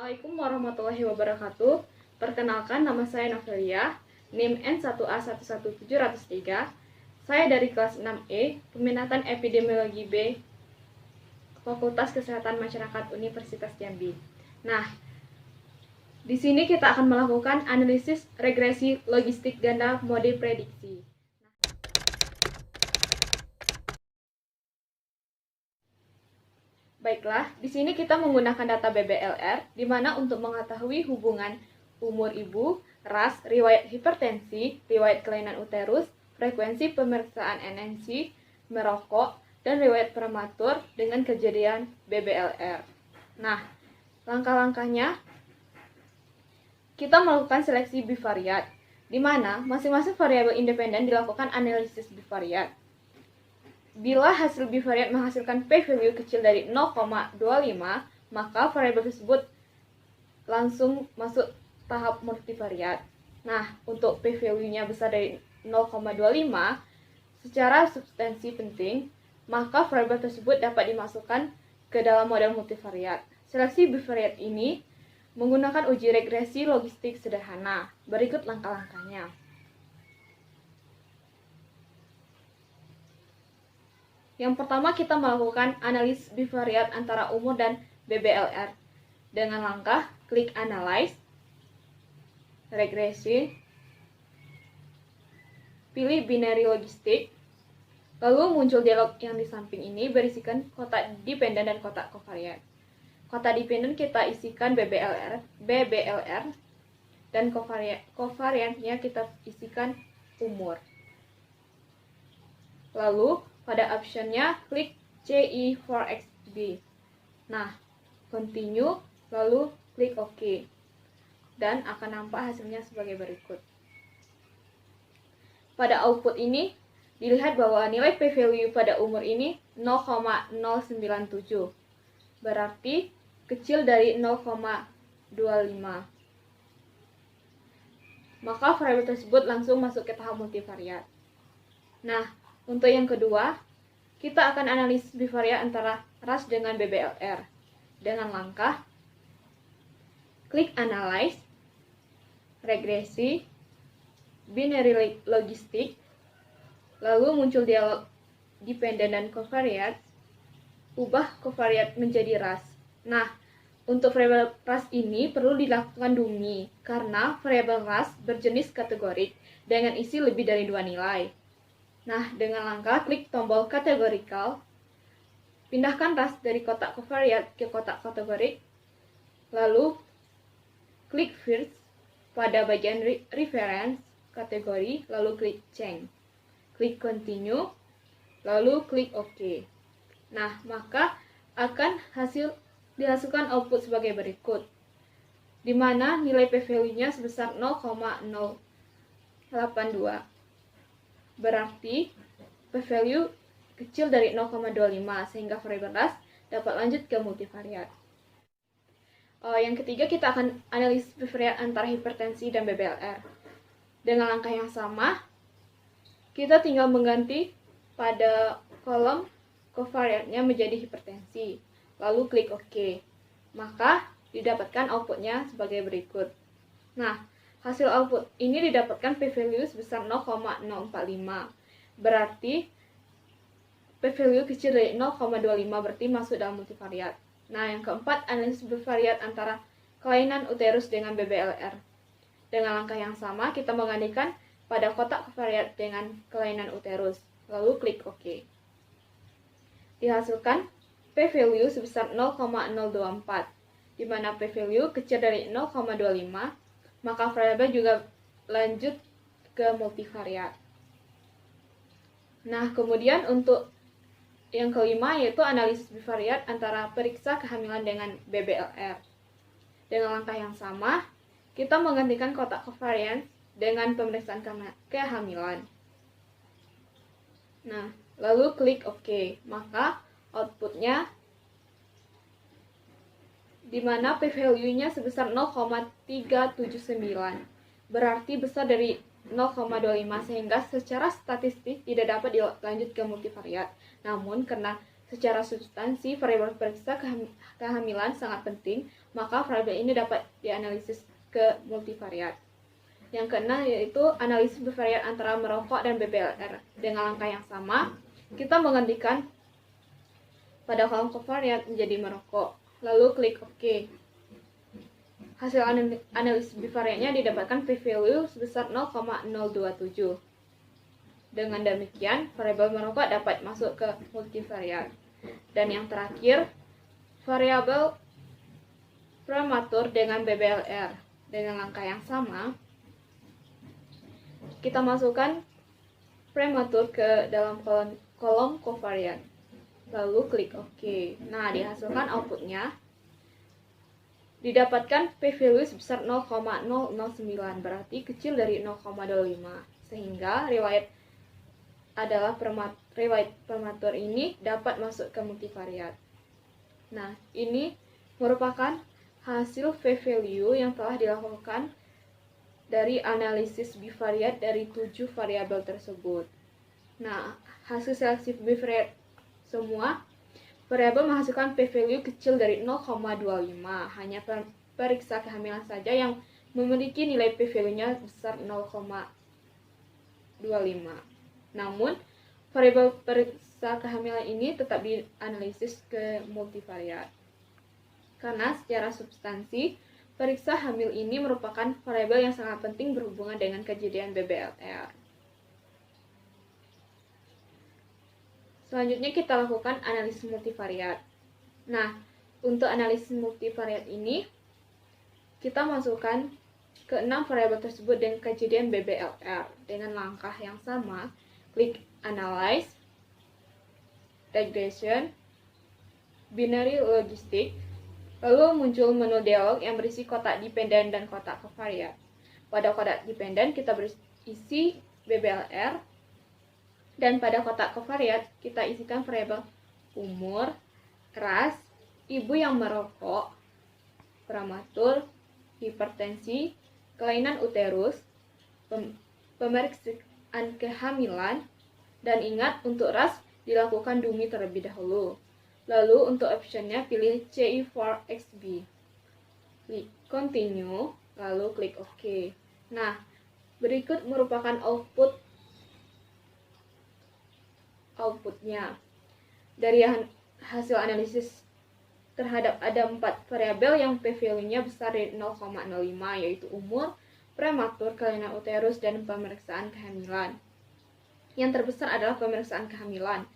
Assalamualaikum warahmatullahi wabarakatuh. Perkenalkan, nama saya Novelia, NIM N1A11703. Saya dari kelas 6E, peminatan epidemiologi B, Fakultas Kesehatan Masyarakat Universitas Jambi. Nah, di sini kita akan melakukan analisis regresi logistik ganda mode prediksi. Baiklah, di sini kita menggunakan data BBLR, di mana untuk mengetahui hubungan umur ibu, ras, riwayat hipertensi, riwayat kelainan uterus, frekuensi pemeriksaan NNC, merokok, dan riwayat prematur dengan kejadian BBLR. Nah, langkah-langkahnya, kita melakukan seleksi bivariat, di mana masing-masing variabel independen dilakukan analisis bivariat. Bila hasil bivariat menghasilkan p-value kecil dari 0,25, maka variabel tersebut langsung masuk tahap multivariat. Nah, untuk p-value-nya besar dari 0,25 secara substansi penting, maka variabel tersebut dapat dimasukkan ke dalam model multivariat. Seleksi bivariat ini menggunakan uji regresi logistik sederhana. Berikut langkah-langkahnya. Yang pertama, kita melakukan analisis bivariat antara umur dan BBLR. Dengan langkah klik Analyze, Regresi, pilih Binary Logistik, lalu muncul dialog yang di samping ini berisikan kotak dependen dan kotak kovariat. Kotak dependen kita isikan BBLR, dan kovariatnya kita isikan umur. Lalu pada optionnya klik CE4XB. Nah, continue, lalu klik OK. Dan akan nampak hasilnya sebagai berikut. Pada output ini, dilihat bahwa nilai p-value pada umur ini 0,097. Berarti kecil dari 0,25. Maka variabel tersebut langsung masuk ke tahap multivariat. Nah, untuk yang kedua, kita akan analisis bivariat antara ras dengan BBLR. Dengan langkah klik Analyze, Regresi, Binary Logistik, lalu muncul dialog dependen dan kovariat, ubah kovariat menjadi ras. Nah, untuk variabel ras ini perlu dilakukan dummy, karena variabel ras berjenis kategorik dengan isi lebih dari 2 nilai. Nah, dengan langkah klik tombol categorical, pindahkan ras dari kotak kovariat ke kotak kategorik, lalu klik first pada bagian reference kategori, lalu klik change. Klik continue, lalu klik OK. Nah, maka akan dihasilkan output sebagai berikut, di mana nilai p-value-nya sebesar 0,082. Berarti p-value kecil dari 0,25 sehingga variabel ras dapat lanjut ke multivariat. Yang ketiga, kita akan analisis bivariat antara hipertensi dan BBLR. Dengan langkah yang sama, kita tinggal mengganti pada kolom kovariatnya menjadi hipertensi, lalu klik OK. Maka didapatkan outputnya sebagai berikut. Nah, hasil output ini didapatkan p-value sebesar 0,045. Berarti p-value kecil dari 0,25 berarti masuk dalam multivariat. Nah, yang keempat, analisis bivariat antara kelainan uterus dengan BBLR. Dengan langkah yang sama, kita menggantikan pada kotak kovariat dengan kelainan uterus, lalu klik OK. Dihasilkan p-value sebesar 0,024, di mana p-value kecil dari 0,25, maka variabel juga lanjut ke multivariat. Nah, kemudian untuk yang kelima yaitu analisis bivariat antara periksa kehamilan dengan BBLR. Dengan langkah yang sama, kita menggantikan kotak kovarian dengan pemeriksaan kehamilan. Nah, lalu klik OK. Maka outputnya di mana p-value-nya sebesar 0,379. Berarti besar dari 0,25 sehingga secara statistik tidak dapat dilanjut ke multivariat. Namun karena secara substansi variabel periksa kehamilan sangat penting, maka variabel ini dapat dianalisis ke multivariat. Yang keenam yaitu analisis bivariat antara merokok dan BBLR. Dengan langkah yang sama, kita menggantikan pada kolom covariat menjadi merokok, lalu klik OK. Hasil analisis bivariatnya didapatkan p-value sebesar 0,027. Dengan demikian, variabel merokok dapat masuk ke multivariat. Dan yang terakhir, variabel prematur dengan BBLR. Dengan langkah yang sama, kita masukkan prematur ke dalam kolom covariat. Lalu klik OK. Nah, dihasilkan outputnya didapatkan p-value sebesar 0,009, berarti kecil dari 0,25. Sehingga riwayat prematur ini dapat masuk ke multivariat. Nah, ini merupakan hasil p-value yang telah dilakukan dari analisis bivariat dari 7 variabel tersebut. Nah, hasil seleksi bivariat semua variabel menghasilkan p-value kecil dari 0,25. Hanya periksa kehamilan saja yang memiliki nilai p-value-nya besar 0,25. Namun, variabel periksa kehamilan ini tetap dianalisis ke multivariat. Karena secara substansi, periksa hamil ini merupakan variabel yang sangat penting berhubungan dengan kejadian BBLR. Selanjutnya kita lakukan analisis multivariat. Nah, untuk analisis multivariat ini, kita masukkan ke 6 variabel tersebut dengan kejadian BBLR. Dengan langkah yang sama, klik Analyze, Regression, Binary Logistic, lalu muncul menu dialog yang berisi kotak dependen dan kotak covariat. Pada kotak dependen kita berisi BBLR, dan pada kotak covariat kita isikan variabel umur, ras, ibu yang merokok, prematur, hipertensi, kelainan uterus, pemeriksaan kehamilan, dan ingat untuk ras dilakukan dummy terlebih dahulu. Lalu untuk optionnya pilih CI4XB. Klik Continue, lalu klik OK. Nah, berikut merupakan outputnya. Dari hasil analisis terhadap ada 4 variabel yang p-value-nya besar dari 0,05, yaitu umur, prematur, kelainan uterus, dan pemeriksaan kehamilan. Yang terbesar adalah pemeriksaan kehamilan,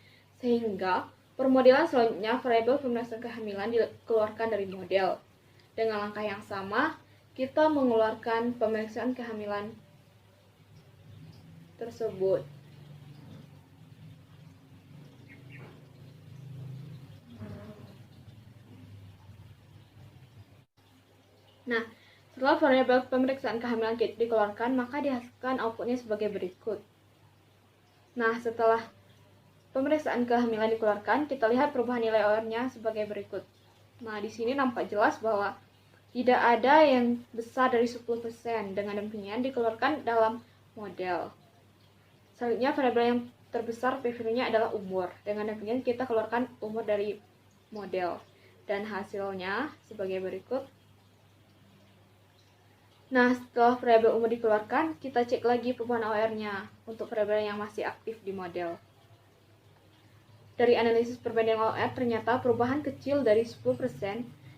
sehingga permodelan selanjutnya variabel pemeriksaan kehamilan dikeluarkan dari model. Dengan langkah yang sama, kita mengeluarkan pemeriksaan kehamilan tersebut. Nah, setelah variabel pemeriksaan kehamilan dikeluarkan, maka dihasilkan outputnya sebagai berikut. Nah, setelah pemeriksaan kehamilan dikeluarkan, kita lihat perubahan nilai OR-nya sebagai berikut. Nah, di sini nampak jelas bahwa tidak ada yang besar dari 10%. Dengan demikian dikeluarkan dalam model. Selanjutnya, variabel yang terbesar p-value-nya adalah umur. Dengan demikian kita keluarkan umur dari model. Dan hasilnya sebagai berikut. Nah, setelah variabel umur dikeluarkan, kita cek lagi perubahan OR-nya untuk variabel yang masih aktif di model. Dari analisis perbandingan OR, ternyata perubahan kecil dari 10%.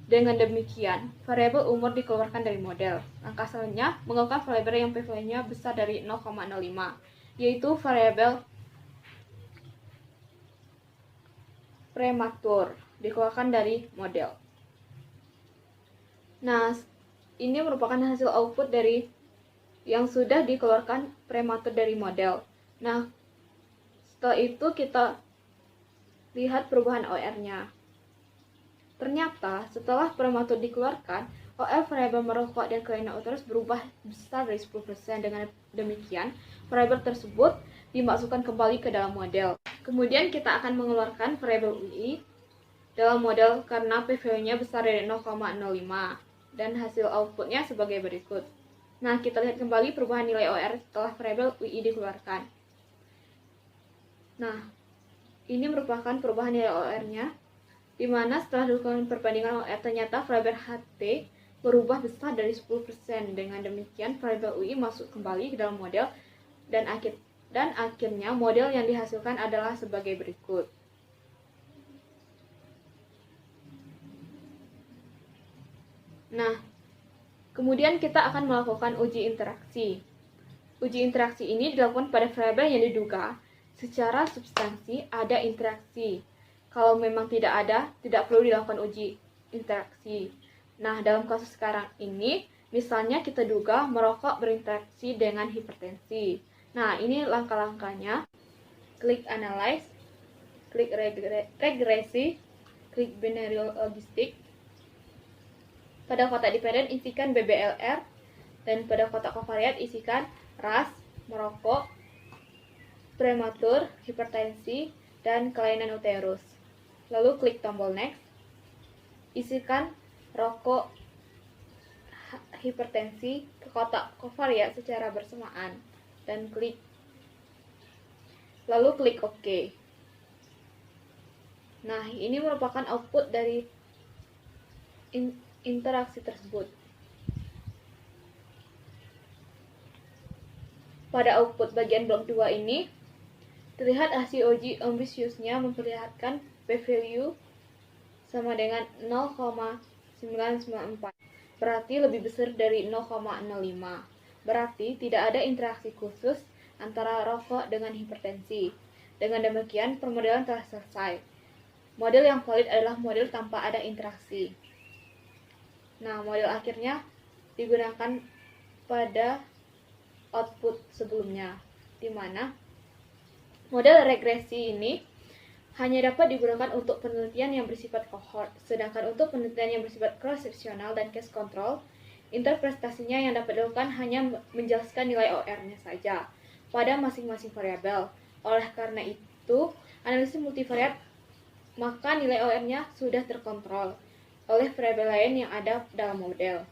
Dengan demikian, variabel umur dikeluarkan dari model. Langkah selanjutnya, menggunakan variabel yang p-value-nya besar dari 0,05, yaitu variabel prematur, dikeluarkan dari model. Nah, ini merupakan hasil output dari yang sudah dikeluarkan prematur dari model. Nah, setelah itu kita lihat perubahan OR-nya. Ternyata setelah prematur dikeluarkan, OR variabel merokok dan kelainan uterus berubah besar dari 10%. Dengan demikian, variabel tersebut dimasukkan kembali ke dalam model. Kemudian kita akan mengeluarkan variabel UI dalam model karena p-value-nya besar dari 0,05. Dan hasil outputnya sebagai berikut. Nah, kita lihat kembali perubahan nilai OR setelah variabel UI dikeluarkan. Nah, ini merupakan perubahan nilai OR-nya, di mana setelah dilakukan perbandingan OR ternyata variabel HT berubah besar dari 10%. Dengan demikian, variabel UI masuk kembali ke dalam model dan akhirnya model yang dihasilkan adalah sebagai berikut. Nah, kemudian kita akan melakukan uji interaksi. Uji interaksi ini dilakukan pada variabel yang diduga secara substansi ada interaksi. Kalau memang tidak ada, tidak perlu dilakukan uji interaksi. Nah, dalam kasus sekarang ini, misalnya kita duga merokok berinteraksi dengan hipertensi. Nah, ini langkah-langkahnya. Klik Analyze, klik Regresi, klik Binary Logistic. Pada kotak dependent isikan BBLR, dan pada kotak kovariat isikan ras, merokok, prematur, hipertensi, dan kelainan uterus. Lalu klik tombol Next, isikan rokok, hipertensi ke kotak kovariat secara bersamaan, dan lalu klik OK. Nah, ini merupakan output dari interaksi tersebut. Pada output bagian blok 2 ini, terlihat hasil uji ambisiusnya memperlihatkan p-value sama dengan 0,994. Berarti lebih besar dari 0,05. Berarti tidak ada interaksi khusus antara rokok dengan hipertensi. Dengan demikian, permodelan telah selesai. Model yang valid adalah model tanpa ada interaksi. Nah, model akhirnya digunakan pada output sebelumnya, di mana model regresi ini hanya dapat digunakan untuk penelitian yang bersifat cohort, sedangkan untuk penelitian yang bersifat cross-sectional dan case control, interpretasinya yang dapat dilakukan hanya menjelaskan nilai OR-nya saja pada masing-masing variabel. Oleh karena itu, analisis multivariat, maka nilai OR-nya sudah terkontrol oleh variabel lain yang ada dalam model.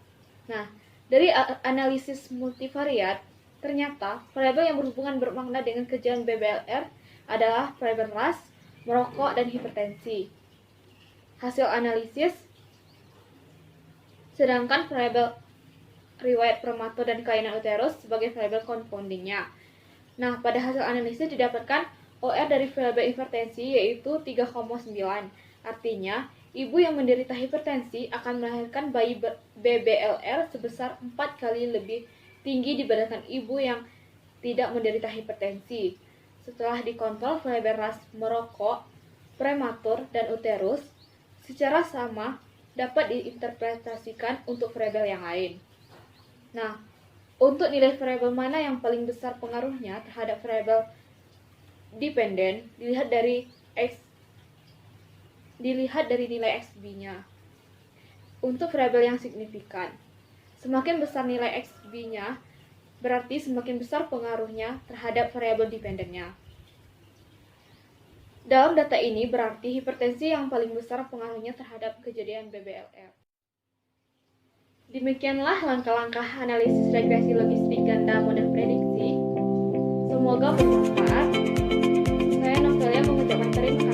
Nah, dari analisis multivariat, ternyata variabel yang berhubungan bermakna dengan kejadian BBLR adalah variabel ras, merokok, dan hipertensi. Hasil analisis, sedangkan variabel riwayat prematur dan kelainan uterus sebagai variabel confoundingnya. Nah, pada hasil analisis didapatkan OR dari variabel hipertensi yaitu 3,9. Artinya, ibu yang menderita hipertensi akan melahirkan bayi BBLR sebesar 4 kali lebih tinggi dibandingkan ibu yang tidak menderita hipertensi. Setelah dikontrol variabel ras, merokok, prematur, dan uterus, secara sama dapat diinterpretasikan untuk variabel yang lain. Nah, untuk nilai variabel mana yang paling besar pengaruhnya terhadap variabel dependen dilihat dari nilai XB-nya. Untuk variabel yang signifikan, semakin besar nilai XB-nya, berarti semakin besar pengaruhnya terhadap variabel dependennya. Dalam data ini berarti hipertensi yang paling besar pengaruhnya terhadap kejadian BBLR. Demikianlah langkah-langkah analisis regresi logistik ganda model prediksi. Semoga bermanfaat. Saya Novelia mengucapkan terima kasih.